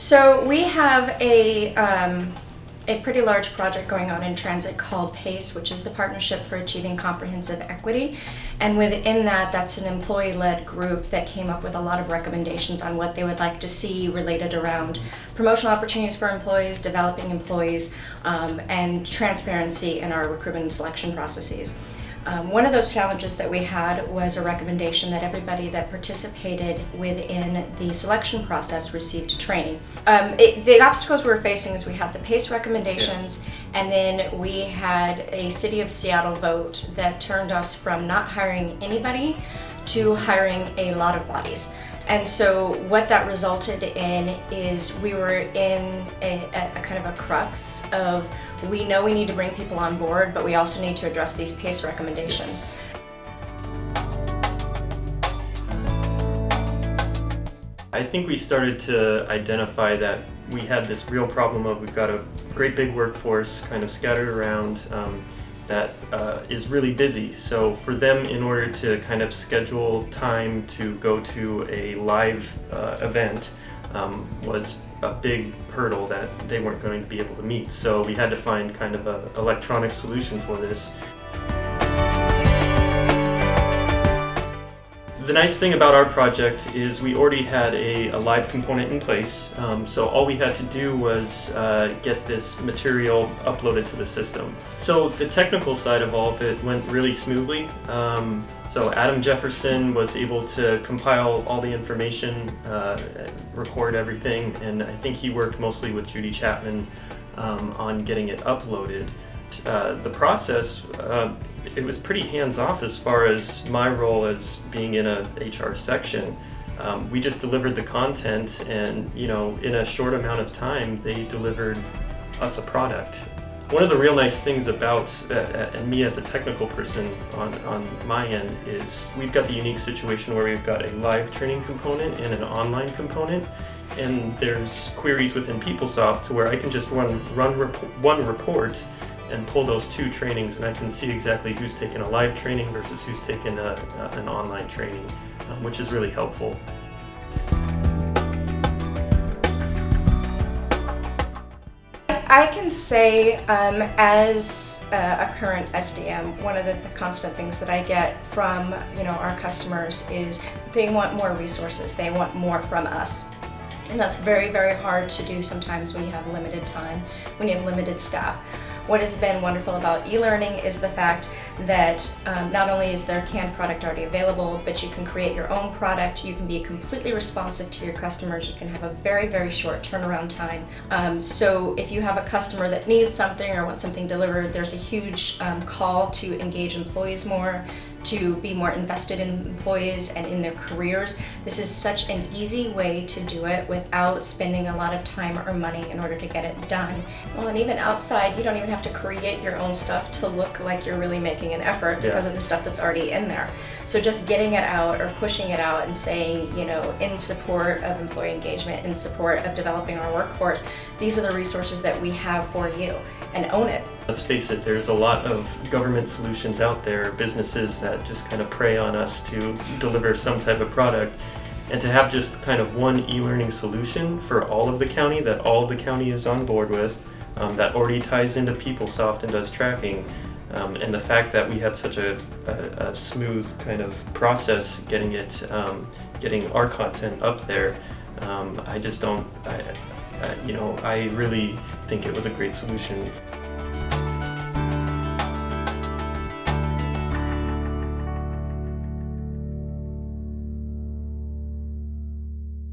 So we have a pretty large project going on in transit called PACE, which is the Partnership for Achieving Comprehensive Equity. And within that, that's an employee-led group that came up with a lot of recommendations on what they would like to see related around promotional opportunities for employees, developing employees, and transparency in our recruitment and selection processes. One of those challenges that we had was a recommendation that everybody that participated within the selection process received training. The obstacles we were facing is we had the PACE recommendations, and then we had a City of Seattle vote that turned us from not hiring anybody to hiring a lot of bodies. And so what that resulted in is we were in a kind of a crux of, we know we need to bring people on board, but we also need to address these PACE recommendations. I think we started to identify that we had this real problem of, we've got a great big workforce kind of scattered around that is really busy. So for them, in order to kind of schedule time to go to a live event was a big hurdle that they weren't going to be able to meet. So we had to find kind of an electronic solution for this. The nice thing about our project is we already had a live component in place, so all we had to do was get this material uploaded to the system. So the technical side of all of it went really smoothly. So Adam Jefferson was able to compile all the information, record everything, and I think he worked mostly with Judy Chapman on getting it uploaded. The process, it was pretty hands-off as far as my role as being in a HR section. We just delivered the content, and in a short amount of time they delivered us a product. One of the real nice things about and me as a technical person on my end is we've got the unique situation where we've got a live training component and an online component, and there's queries within PeopleSoft to where I can just run one report and pull those two trainings, and I can see exactly who's taken a live training versus who's taken an online training, which is really helpful. I can say, as a current SDM, one of the constant things that I get from our customers is they want more resources. They want more from us. And that's very, very hard to do sometimes when you have limited time, when you have limited staff. What has been wonderful about e-learning is the fact that not only is there canned product already available, but you can create your own product, you can be completely responsive to your customers, you can have a very, very short turnaround time. So if you have a customer that needs something or wants something delivered, there's a huge call to engage employees more, to be more invested in employees and in their careers. This is such an easy way to do it without spending a lot of time or money in order to get it done. Well, and even outside, you don't even have to create your own stuff to look like you're really making an effort because of the stuff that's already in there. So just getting it out or pushing it out and saying, in support of employee engagement, in support of developing our workforce, these are the resources that we have for you, and own it. Let's face it, there's a lot of government solutions out there, businesses that just kind of prey on us to deliver some type of product. And to have just kind of one e-learning solution for all of the county, that all of the county is on board with, that already ties into PeopleSoft and does tracking, and the fact that we had such a smooth kind of process getting our content up there, I really think it was a great solution.